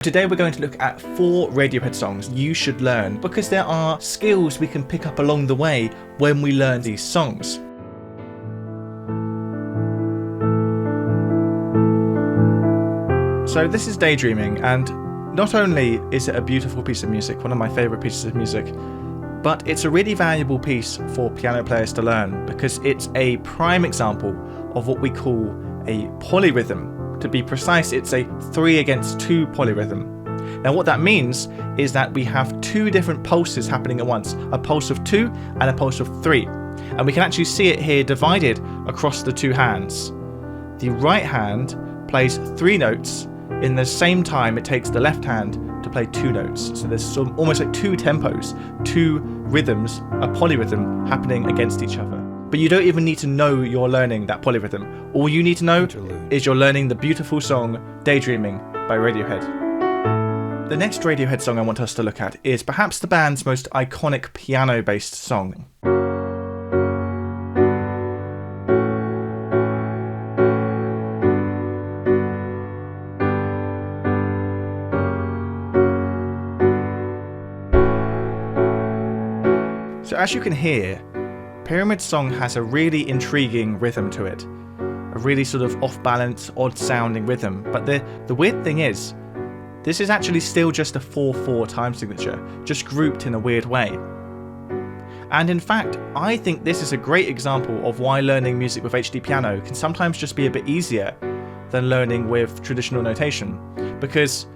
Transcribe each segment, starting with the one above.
Today we're going to look at 4 Radiohead songs you should learn because there are skills we can pick up along the way when we learn these songs. So this is Daydreaming, and not only is it a beautiful piece of music, one of my favourite pieces of music, but it's a really valuable piece for piano players to learn because it's a prime example of what we call a polyrhythm. To be precise, it's a 3-against-2 polyrhythm. Now what that means is that we have 2 different pulses happening at once, a pulse of 2 and a pulse of 3. And we can actually see it here divided across the 2 hands. The right hand plays 3 notes in the same time it takes the left hand to play 2 notes. So there's almost like 2 tempos, 2 rhythms, a polyrhythm happening against each other. But you don't even need to know you're learning that polyrhythm. All you need to know is you're learning the beautiful song Daydreaming by Radiohead. The next Radiohead song I want us to look at is perhaps the band's most iconic piano-based song. So as you can hear, Pyramid's song has a really intriguing rhythm to it, a really sort of off-balance, odd-sounding rhythm, but the weird thing is, this is actually still just a 4/4 time signature, just grouped in a weird way. And in fact, I think this is a great example of why learning music with HDpiano can sometimes just be a bit easier than learning with traditional notation, because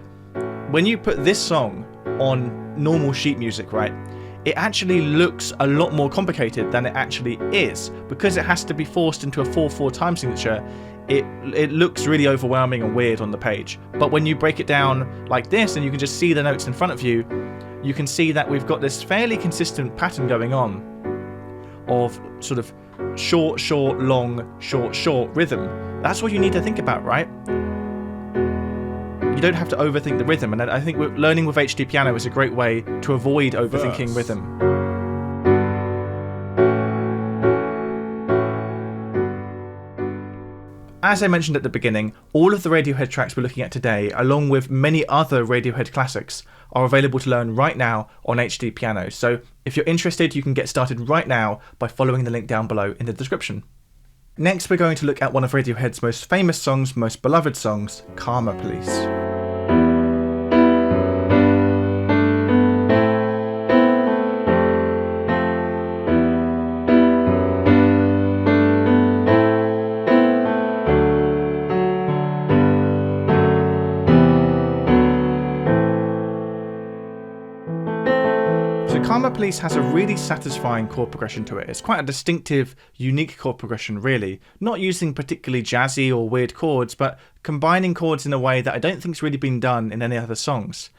when you put this song on normal sheet music, right, it actually looks a lot more complicated than it actually is. Because it has to be forced into a 4/4 time signature, it looks really overwhelming and weird on the page. But when you break it down like this and you can just see the notes in front of you, you can see that we've got this fairly consistent pattern going on of sort of short, short, long, short, short rhythm. That's what you need to think about, right? You don't have to overthink the rhythm, and I think learning with HDpiano is a great way to avoid overthinking rhythm. As I mentioned at the beginning, all of the Radiohead tracks we're looking at today, along with many other Radiohead classics, are available to learn right now on HDpiano. So if you're interested, you can get started right now by following the link down below in the description. Next, we're going to look at one of Radiohead's most famous songs, most beloved songs, Karma Police. Karma Police has a really satisfying chord progression to it. It's quite a distinctive, unique chord progression really, not using particularly jazzy or weird chords, but combining chords in a way that I don't think has really been done in any other songs.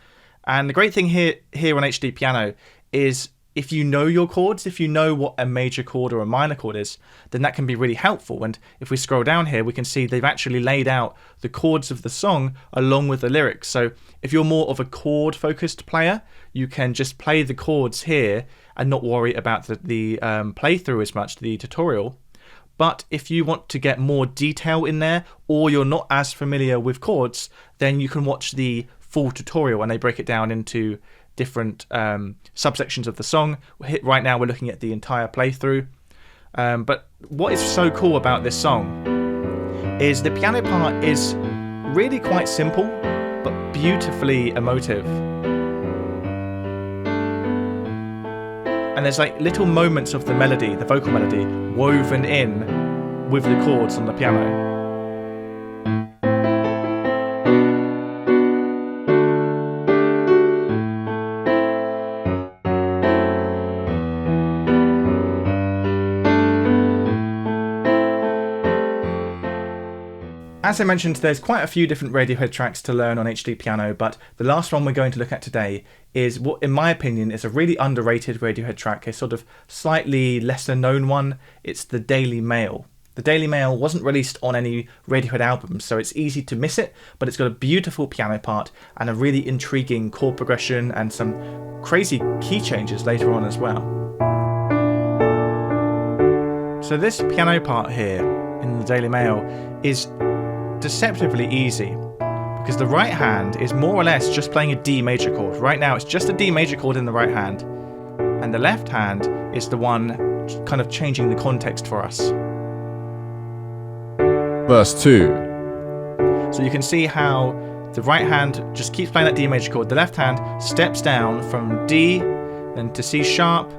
And the great thing here on HDpiano is if you know your chords, if you know what a major chord or a minor chord is, then that can be really helpful. And if we scroll down here, we can see they've actually laid out the chords of the song along with the lyrics. So if you're more of a chord-focused player, you can just play the chords here and not worry about the playthrough as much, the tutorial. But if you want to get more detail in there, or you're not as familiar with chords, then you can watch the full tutorial and they break it down into different subsections of the song. Right now we're looking at the entire playthrough. But what is so cool about this song is the piano part is really quite simple, but beautifully emotive. And there's like little moments of the melody, the vocal melody, woven in with the chords on the piano. As I mentioned, there's quite a few different Radiohead tracks to learn on HDpiano, but the last one we're going to look at today is what, in my opinion, is a really underrated Radiohead track, a sort of slightly lesser known one. It's the Daily Mail. The Daily Mail wasn't released on any Radiohead albums, so it's easy to miss it, but it's got a beautiful piano part and a really intriguing chord progression and some crazy key changes later on as well. So this piano part here in the Daily Mail is deceptively easy because the right hand is more or less just playing a D major chord. Right now it's just a D major chord in the right hand, and the left hand is the one kind of changing the context for us. Verse 2. So you can see how the right hand just keeps playing that D major chord. The left hand steps down from D, then to C sharp,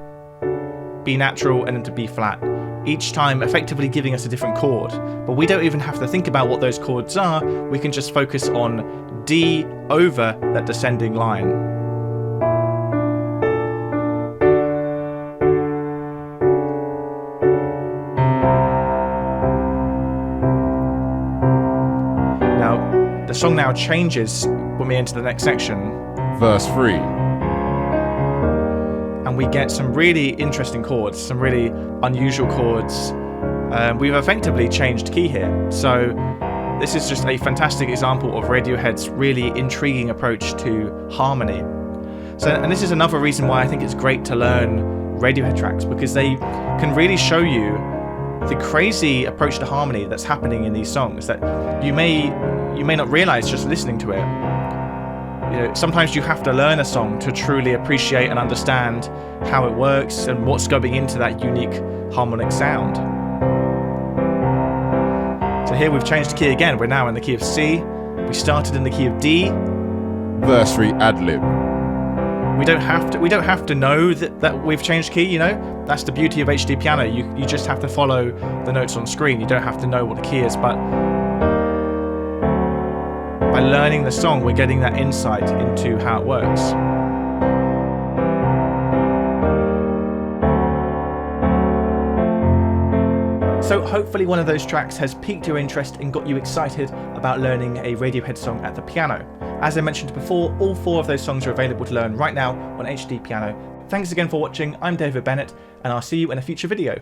B natural, and then to B flat. Each time effectively giving us a different chord. But we don't even have to think about what those chords are. We can just focus on D over that descending line. The song now changes when we enter the next section. Verse 3. And we get some really interesting chords, some really unusual chords. We've effectively changed key here. So this is just a fantastic example of Radiohead's really intriguing approach to harmony. And this is another reason why I think it's great to learn Radiohead tracks, because they can really show you the crazy approach to harmony that's happening in these songs that you may not realize just listening to it. Sometimes you have to learn a song to truly appreciate and understand how it works and what's going into that unique harmonic sound. So here we've changed the key again. We're now in the key of C. We started in the key of D. Verse 3 ad-lib. We don't have to know that we've changed key, That's the beauty of HDpiano. You just have to follow the notes on screen. You don't have to know what the key is, but by learning the song, we're getting that insight into how it works. So hopefully one of those tracks has piqued your interest and got you excited about learning a Radiohead song at the piano. As I mentioned before, all 4 of those songs are available to learn right now on HDpiano. Thanks again for watching. I'm David Bennett, and I'll see you in a future video.